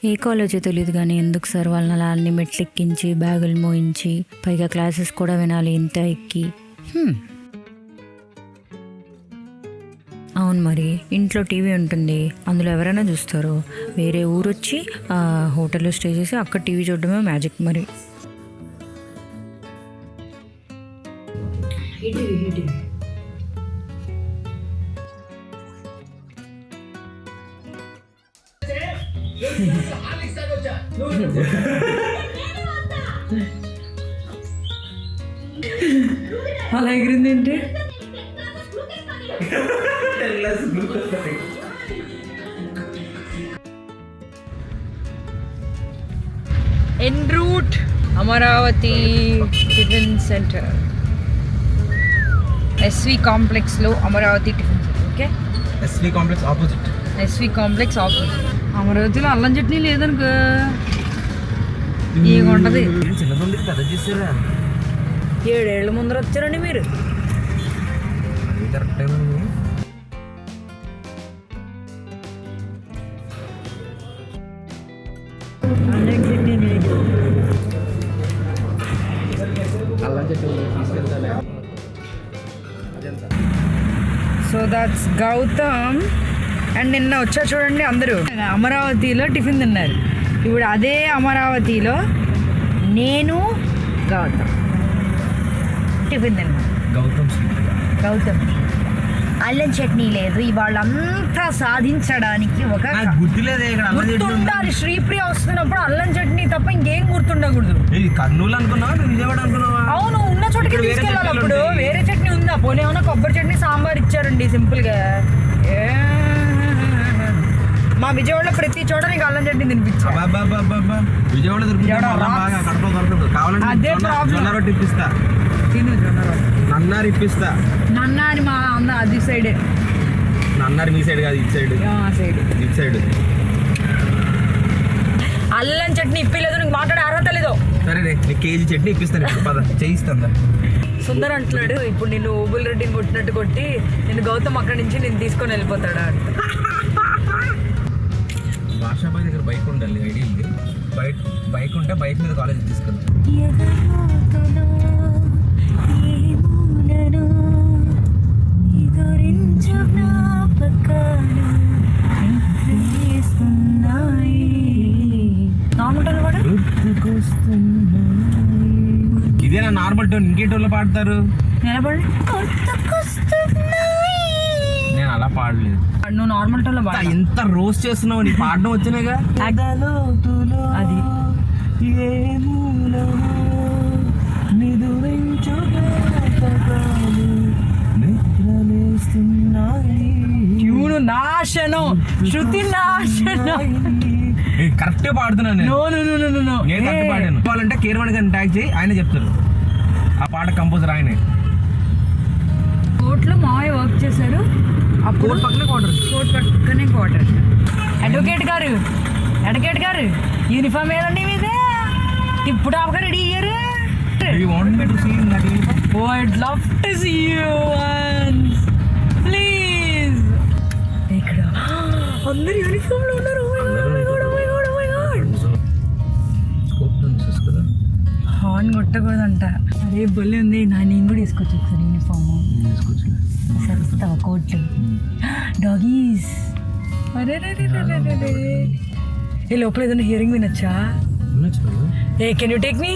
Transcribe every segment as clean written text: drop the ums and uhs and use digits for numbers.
ఏ కాలేజో తెలియదు కానీ ఎందుకు సార్ వాళ్ళని అలా అన్ని మెట్లు ఎక్కించి బ్యాగులు మోయించి పైగా క్లాసెస్ కూడా వినాలి ఇంత ఎక్కి. అవును మరి ఇంట్లో టీవీ ఉంటుంది, అందులో ఎవరైనా చూస్తారు. వేరే ఊరు వచ్చి హోటల్లో స్టే చేసి అక్కడ టీవీ చూడడమే మ్యాజిక్ మరి. అలా ఎగిరింది ఏంటి? N route Amaravati tiffin centre, SV కాంప్లెక్స్లో Amaravati tiffin centre. Okay, SV complex opposite. SV complex opposite. అమరావతిలో అల్లం చట్నీ లేదనుకో ఏముంటది. చిన్నది పెద్ద చేసారా? 7 ఏళ్ల ముందర వచ్చారండి మీరు. Correct so that's Gautam. And నిన్న వచ్చా చూడండి అందరూ అమరావతిలో టిఫిన్ తిన్నారు. ఇప్పుడు అదే అమరావతిలో నేను గౌతమ్ టిఫిన్ తిన్నాను. గౌతమ్ అల్లం చట్నీ లేదు. ఇవాళ అంతా సాధించడానికి ఒక గుర్తుండాలి. శ్రీప్రియ వస్తున్నప్పుడు అల్లం చట్నీ తప్ప ఇంకేం గుర్తుండకూడదు. కర్నూలు అనుకున్నావా, విజయవాడ అనుకున్నావా? అవును, ఉన్న చోటుకి తీసుకెళ్ళాలి. అప్పుడు వేరే చట్నీ ఉందా? పోనీ ఏమన్నా కొబ్బరి చట్నీ సాంబార్ ఇచ్చారండి సింపుల్గా. మా విజయవాడలో ప్రతి చోట నీకు అల్లం చట్నీ తినిపించా. విజయవాడ అదే ప్రాబ్లం. ఇప్పిస్తా తిను నన్నారి ఇప్పిస్తా. నన్నారి మా అన్న అది సైడే. నన్నారి మీ సైడ్ కాదు, ఇటు సైడ్. ఇటు సైడ్ అల్లం చట్నీ ఇప్పలేదు. నీకు మాట్లాడే అర్హత లేదు. సరే నీకు కేజీ చట్నీ ఇప్పిస్తాను. పద చేయిస్తాను. సుందర్ అంటున్నాడు ఇప్పుడు నిన్ను ఓబుల్ రెడ్డిని కొట్టినట్టు కొట్టి నేను గౌతమ్ అక్కడి నుంచి నేను తీసుకొని వెళ్ళిపోతాడా అంటే. భాషాబాయ్ దగ్గర బైక్ ఉండాలి, ఐడియా ఉంది. బైక్ ఉంటే బైక్ మీద కాలేజ్ తీసుకెళ్తాను. ఇదేనా నార్మల్ టోన్? ఇంకే టోన్లో పాడతారు. నేను అలా పాడలేదు. నువ్వు నార్మల్ టోన్లో పాడు. ఎంత రోస్ట్ చేస్తున్నావు, నీ పాడడం వచ్చినాయిగా. అది ట్యూన్ నాశనం, శృతి నాశనం. కరెక్ట్ పాడుతున్నాను నేను. కరెక్ట్ పాడాను. వాళ్ళంటే కేర్వాణి గారిని ట్యాగ్ చేయి, ఆయనే చెప్తారు. ఆ పాట కంపోజర్ ఆయనే. కోర్టులో మావయ్య వర్క్ చేశారు. కోర్టు పక్కనే క్వార్టర్. అడ్వకేట్ గారు యూనిఫామ్ ఏదండి మీదే? ఇప్పుడు ఆపగా రెడీ అయ్యారు. Oh, I'd love to see you once. Please. ఇక్కడ అందరు యూనిఫామ్ లో ఉన్నారు. హార్న్ కొట్టకూడదంట. అరే బొల్లి ఉంది. నేను కూడా వేసుకోవచ్చు ఒకసారి యూనిఫామ్. సరిస్తావా కోట్? డాగీస్. అరే ఏ లోపల ఏదైనా హియరింగ్ వినొచ్చా? ఏ కెన్ యూ టేక్ మీ?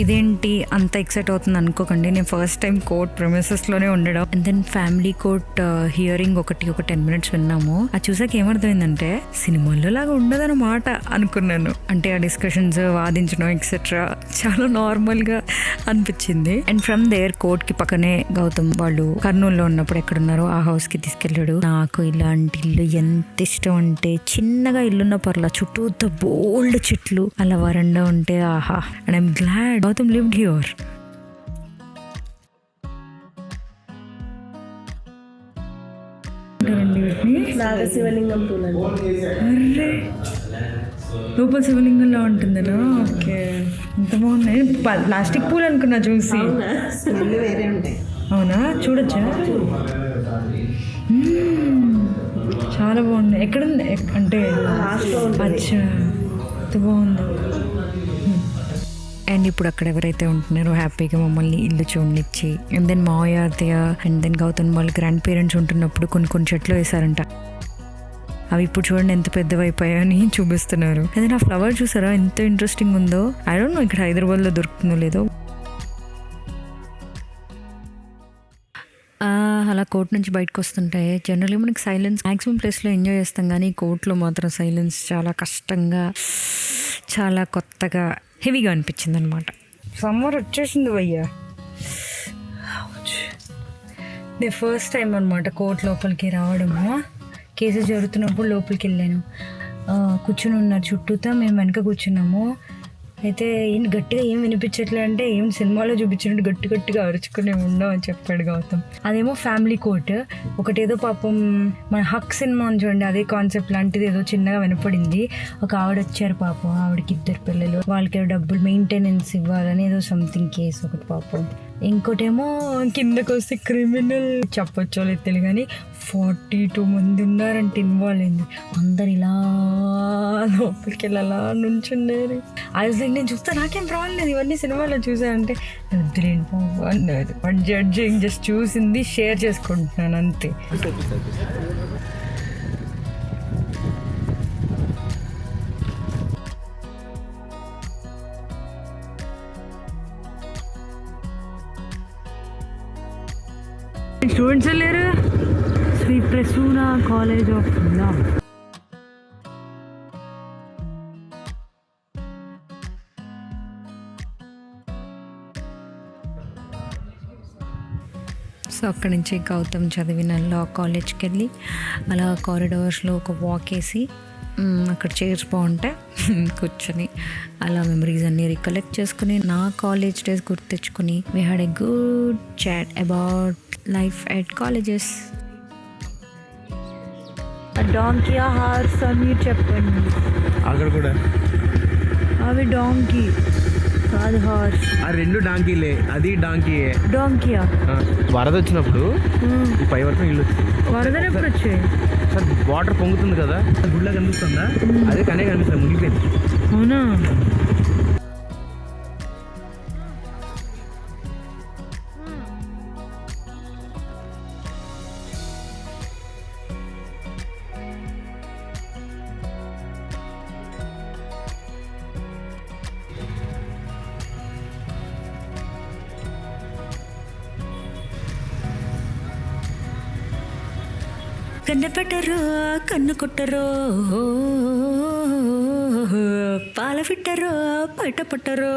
ఇదేంటి అంత ఎక్సైట్ అవుతుంది అనుకోకండి. నేను ఫస్ట్ టైం కోర్ట్ ప్రెమిసెస్లోనే ఉండడం. And then family court hearing ఒక 10 minutes విన్నాము. అది చూసాక ఏమర్థమైందంటే సినిమాల్లో లాగా ఉండదన్నమాట అనుకున్నాను. అంటే ఆ డిస్కషన్స్, వాదించడం ఎక్సెట్రా చాలా నార్మల్గా అనిపించింది. అండ్ ఫ్రమ్ దేర్ కోర్ట్కి పక్కనే గౌతమ్ వాళ్ళు కర్నూలులో ఉన్నప్పుడు ఎక్కడున్నారో ఆ హౌస్కి తీసుకెళ్ళాడు. నాకు ఇలాంటి ఇల్లు ఎంత ఇష్టం అంటే, చిన్నగా ఇల్లున్న పర్లా, చుట్టూ బోల్డ్ చెట్లు, అలా వరండా ఉంటే ఆహా. And I'm glad Gautam lived here. శివలింగం పూలు. లోపల శివలింగంలో ఉంటుందా? ఓకే, ఎంత బాగున్నాయి. ప్లాస్టిక్ పూలు అనుకున్నా చూసి. వేరే ఉంటాయి. అవునా? చూడొచ్చా? చాలా బాగుంది. ఎక్కడుంది అంటే అచ్చా ఎంత బాగుంది. అండ్ ఇప్పుడు అక్కడ ఎవరైతే ఉంటున్నారో హ్యాపీగా మమ్మల్ని ఇల్లు చూడనిచ్చి అండ్ దెన్ మావయ్య అత్తయ్య అండ్ దెన్ గౌతమ్ వాళ్ళ గ్రాండ్ పేరెంట్స్ ఉంటున్నప్పుడు కొన్ని చెట్లు వేశారంట. అవి ఇప్పుడు చూడండి ఎంత పెద్దవైపోయాయని చూపిస్తున్నారు. అదే నా ఫ్లవర్ చూసారా ఎంత ఇంట్రెస్టింగ్ ఉందో. ఐ డోంట్ నో ఇక్కడ హైదరాబాద్లో దొరుకుతుందో లేదో. అలా కోర్ట్ నుంచి బయటకు వస్తుంటాయి. జనరల్గా మనకి సైలెన్స్ మ్యాక్సిమం ప్లేస్లో ఎంజాయ్ చేస్తాం, కానీ కోర్ట్లో మాత్రం సైలెన్స్ చాలా కష్టంగా, చాలా కొత్తగా, హెవీగా అనిపించింది అనమాట. సమ్మర్ వచ్చేసింది భయ్యా. నేను ఫస్ట్ టైం అనమాట కోర్ట్ లోపలికి రావడము. కేసెస్ జరుగుతున్నప్పుడు లోపలికి వెళ్ళాను. కూర్చుని ఉన్నారు చుట్టూతా, మేము వెనక కూర్చున్నాము. అయితే ఏం గట్టిగా ఏం వినిపించట్లే అంటే ఏం సినిమాలో చూపించినట్టు గట్టిగా అరుచుకునే ఉండవు అని చెప్పాడు గౌతమ్. అదేమో ఫ్యామిలీ కోర్ట్. ఒకటేదో పాపం మన హక్ సినిమా అని చూడండి, అదే కాన్సెప్ట్ లాంటిది ఏదో చిన్నగా వినపడింది. ఒక ఆవిడ వచ్చారు పాపం, ఆవిడకి 2 పిల్లలు, వాళ్ళకి డబ్బులు మెయింటెనెన్స్ ఇవ్వాలని ఏదో సంథింగ్ కేసు ఒకటి పాపం. ఇంకోటేమో కిందకు వస్తే క్రిమినల్ చెప్పొచ్చో లేదు తెలియదు, కానీ 42 మంది ఉన్నారంటే ఇన్వాల్వ్ అయింది. అందరు ఇలా లోపలికి వెళ్ళి అలా నుంచున్నారు. అది నేను చూస్తే నాకేం ప్రాబ్లం లేదు, ఇవన్నీ సినిమాలో చూసానంటే వద్దులేండి బాబు అన్నారు. బట్ జడ్జింగ్ జస్ట్ చూసింది షేర్ చేసుకుంటున్నాను అంతే. స్టూడెంట్స్ వెళ్ళారు. Shri Prasuna college of law. So అక్కడి నుంచి గౌతమ్ చదివిన లా కాలేజ్కి వెళ్ళి అలా కారిడార్స్లో ఒక వాక్ వేసి అక్కడ చైర్స్ బాగుంటాయి కూర్చొని అలా మెమరీస్ అన్నీ రికలెక్ట్ చేసుకుని నా కాలేజ్ డేస్ గుర్తు తెచ్చుకొని we had a good chat about life at colleges. Donkey horse మీరు చెప్పండి. అక్కడ కూడా అవి డాంకీ కాదు హార్స్. ఆ 2 డాంకీలే, అది డాంకీయే. డాంకీయా? వరద వచ్చినప్పుడు ఈ పై వరకు ఇల్లు వచ్చింది. వరదలు ఎప్పుడు వచ్చాయి? సార్ వాటర్ పొంగుతుంది కదా, గుళ్ళ కనిపిస్తుందా? అదే కనే కనిపిస్తుంది, మునిగిపోయింది. అవునా? కన్ను పెట్టరో కన్ను కొట్టరో పాల ఫిట్టరో బయట పట్టరో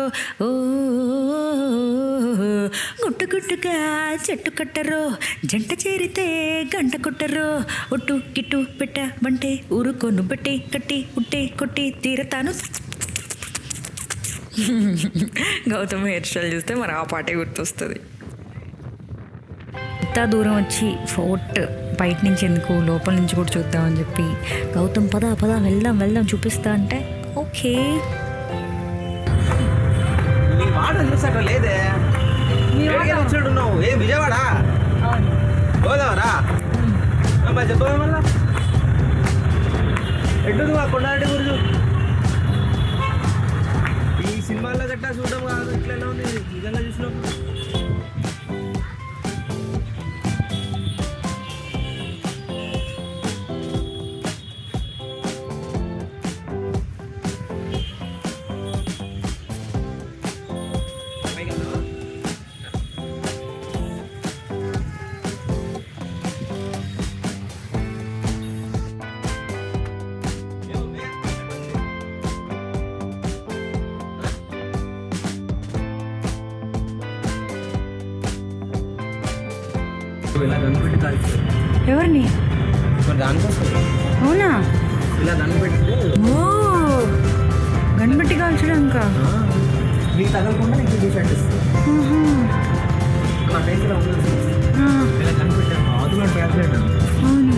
గుట్టుగా చెట్టు కట్టరో జంట చేరితే గంట కొట్టరో ఒట్టు గిట్టు పెట్ట బంటే ఊరుకోను బట్టి కట్టి ఉట్టే కొట్టి తీరతాను. గౌతమ్ హెయిర్ స్టైల్ చూస్తే మరి ఆ పాటే గుర్తొస్తుంది. ఇంత దూరం వచ్చి ఫోర్ట్ బయట నుంచి ఎందుకు లోపల నుంచి కూడా చూద్దామని చెప్పి గౌతమ్ పద వెళ్దాం చూపిస్తా అంటే ఓకే. లేదే ఉన్నావు ఏ విజయవాడ పోదావరా చెప్పవా మళ్ళా ఎటు కొండారెడ్డి గురించి ఈ సినిమాల్లో గట్టా చూడడం కాదు, ఇట్లా ఎలా ఉంది నిజంగా చూసినప్పుడు. ఇలా కనిపెట్టి కాల్చారు. ఎవరిని? మరి దానికోసం. అవునా? ఇలా కనిపెట్టి గణపట్టి కాల్చడం ఇంకా నీకు తగలకుండా నీకు తీసేట్టు మా టైంలో ఉండదు. ఇలా కనిపెట్టాను ఆదులో బ్యాక్ సైడ్. అవును.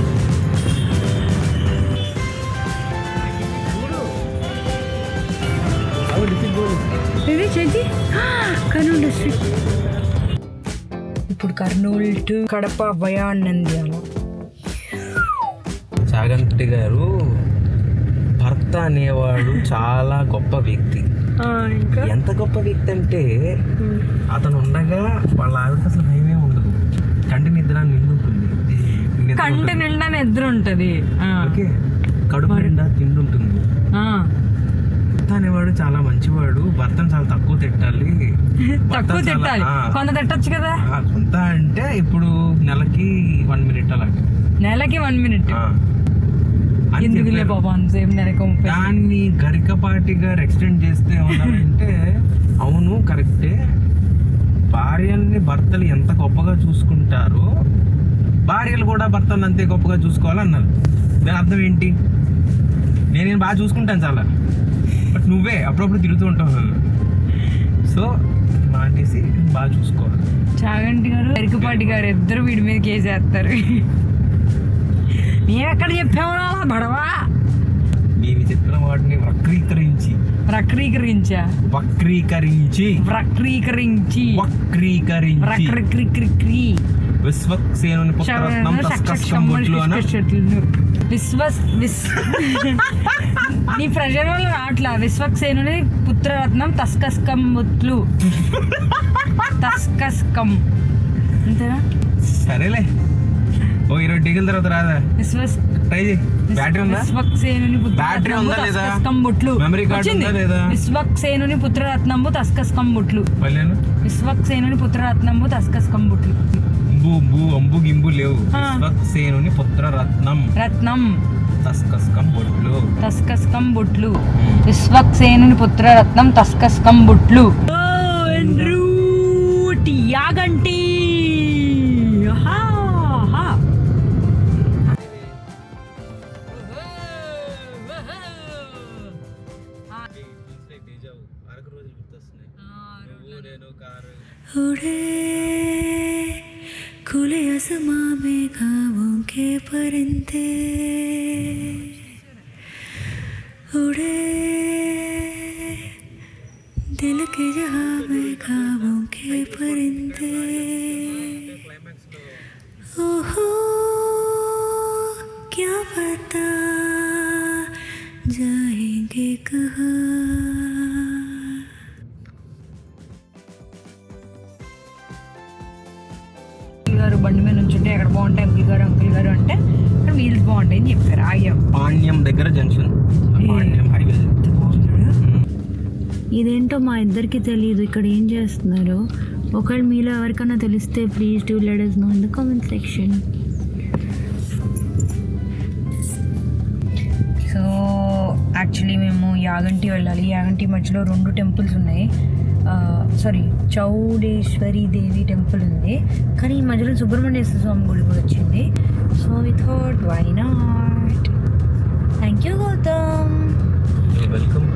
ఇది చేతి కర్నూలు డిస్ట్రిక్ట్. ఇప్పుడు కర్నూలు టు కడప వయా నంద్యాల. చాగంటి గారు భర్త అనేవాడు చాలా గొప్ప వ్యక్తి. ఇంకా ఎంత గొప్ప వ్యక్తి అంటే అతను ఉండగా వాళ్ళ ఆవిడ అసలు భయమే ఉండదు. కంటి నిద్ర నిండుంటుంది, కంటి నిండా నిద్ర ఉంటుంది, ఓకే, కడుపు నిండా తిండి ఉంటుంది. భర్త అనేవాడు చాలా మంచివాడు, భర్తను చాలా తక్కువ తిట్టాలి. తక్కువ తిట్టాలి, కొంత తిట్టచ్చు కదా. కొంత అంటే ఇప్పుడు నెలకి 1 minute అలాగే, నెలకి 1 minute. దాన్ని గరికపాటి గారు ఎక్స్టెండ్ చేస్తే ఏమన్నారంటే అవును కరెక్టే, భార్యల్ని భర్తలు ఎంత గొప్పగా చూసుకుంటారో భార్యలు కూడా భర్తలు అంతే గొప్పగా చూసుకోవాలన్నారు. దాని అర్థం ఏంటి? నేను బాగా చూసుకుంటాను చాలా, బట్ నువ్వే అప్పుడప్పుడు తిరుగుతూ ఉంటావు, సో మానేసి బాగా చూసుకోవాలి. చాగంటి గారు గరికపాటి గారు ఇద్దరు వీడి మీద కేసేస్తారు. మేమెక్కడ చెప్పాము బడవా, నీవి చెప్పిన వాటిని వక్రీకరించి విశ్వక్సేనుని పుత్రరత్నం తస్కస్కం బొట్లు అన నీ ప్రజల వల్ల రావట్లా. విశ్వక్సేనుని పుత్రరత్నం తస్కస్కం బొట్లు, తస్కస్కం అంతేనా? సరేలే, ఓ 20 టీకల తర్వాత రాదా? ట్రై చేయి. బ్యాటరీ ఉందా? బ్యాటరీ ఉందా లేదా? మెమరీ కార్డ్ ఉందా లేదా? విశ్వక్సేనుని పుత్రరత్నంబు తస్కస్కం బొట్లు. విశ్వక్సేనుని పుత్రరత్నంబు తస్కస్కం బొట్లు. అంబు గింబు లేవు. విశ్వక్సేనుని పుత్రరత్నం తస్కస్కం బొట్లు. విశ్వక్సేనుని పుత్రరత్నం తస్కస్కం బొట్లు. యాగంటి उड़े खुले आसमां में ख्वाबों के परिंदे, उड़े दिल के जहां में ख्वाबों के परिंदे, ओहो क्या पता जाएंगे कहाँ. గారు బండి మీద నుంచుంటే ఎక్కడ బాగుంటాయి అంకుల్ గారు అంటే అక్కడ మీల్స్ బాగుంటాయి అని చెప్పారు. ఆగాం పాణ్యం దగ్గర జంక్షన్, పాణ్యం హైవే. ఇదేంటో మా ఇద్దరికి తెలియదు ఇక్కడ ఏం చేస్తున్నారు. ఒకవేళ మీలో ఎవరికైనా తెలిస్తే please do let us know in the comment section. So actually మేము యాగంటి వెళ్ళాలి. యాగంటి మధ్యలో 2 టెంపుల్స్ ఉన్నాయి. చౌడేశ్వరి దేవి టెంపుల్ ఉంది, కానీ ఈ మధ్యలో సుబ్రహ్మణ్యేశ్వర స్వామి గుడి కూడా వచ్చింది. So we thought why not. Thank you Gautam, welcome.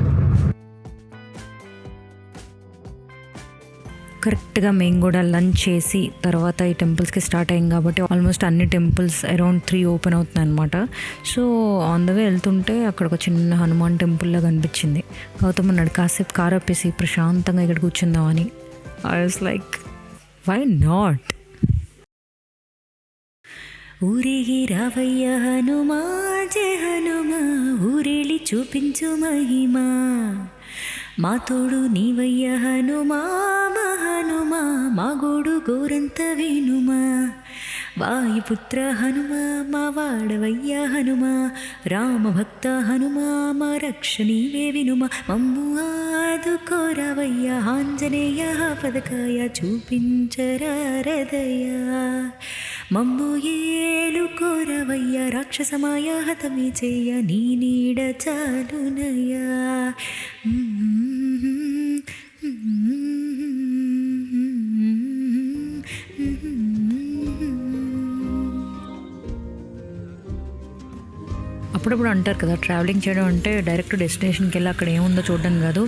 కరెక్ట్గా మేము కూడా లంచ్ చేసి తర్వాత ఈ టెంపుల్స్కి స్టార్ట్ అయ్యాం కాబట్టి ఆల్మోస్ట్ అన్ని టెంపుల్స్ అరౌండ్ 3 ఓపెన్ అవుతున్నాయి అనమాట. సో ఆన్ ద వే వెళ్తుంటే అక్కడ ఒక చిన్న హనుమాన్ టెంపుల్లా కనిపించింది. గౌతమ్ అన్నాడు కాసేపు కార్ ఆపేసి ప్రశాంతంగా ఇక్కడ కూర్చుందామని. I was like why not. ఊరేగి రావయ్య హనుమా జయ హనుమా, ఊరేళి చూపించు మహిమా, మా తోడు నీవయ్య హనుమా హనుమా, మా గోడు గోరంత వేణుమా, వాయుపుత్ర హనుమా మా వాడవయ్య హనుమా, రామభక్త హనుమా మా రక్ష నీవే వినుమా, మమ్ము ఆదుకోరవయ్య ఆంజనేయ పదకాయ చూపించరారదయ, మమ్ము ఏలుకోరవయ్య రాక్షసమాయ హతమి చేయ నీ నీడ చాలునయ్యా. అప్పుడప్పుడు అంటారు కదా, ట్రావెలింగ్ చేయడం అంటే డైరెక్ట్ డెస్టినేషన్కి వెళ్ళి అక్కడ ఏముందో చూడడం కాదు,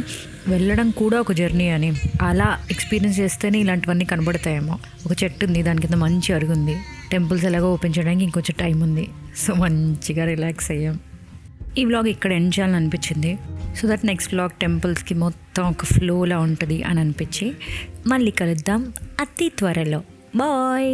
వెళ్ళడం కూడా ఒక జర్నీ అని. అలా ఎక్స్పీరియన్స్ చేస్తేనే ఇలాంటివన్నీ కనబడతాయేమో. ఒక చెట్టు ఉంది, దాని కింద మంచి అరుగుంది, టెంపుల్స్ ఎలాగో ఓపెన్ చేయడానికి ఇంకొంచెం టైం ఉంది. సో మంచిగా రిలాక్స్ అయ్యాం. ఈ వ్లాగ్ ఇక్కడ ఎండ్ చేయాలని అనిపించింది. సో దట్ నెక్స్ట్ వ్లాగ్ టెంపుల్స్కి మొత్తం ఒక ఫ్లోలా ఉంటుంది అని అనిపించి మళ్ళీ కలుద్దాం అతి త్వరలో. బాయ్.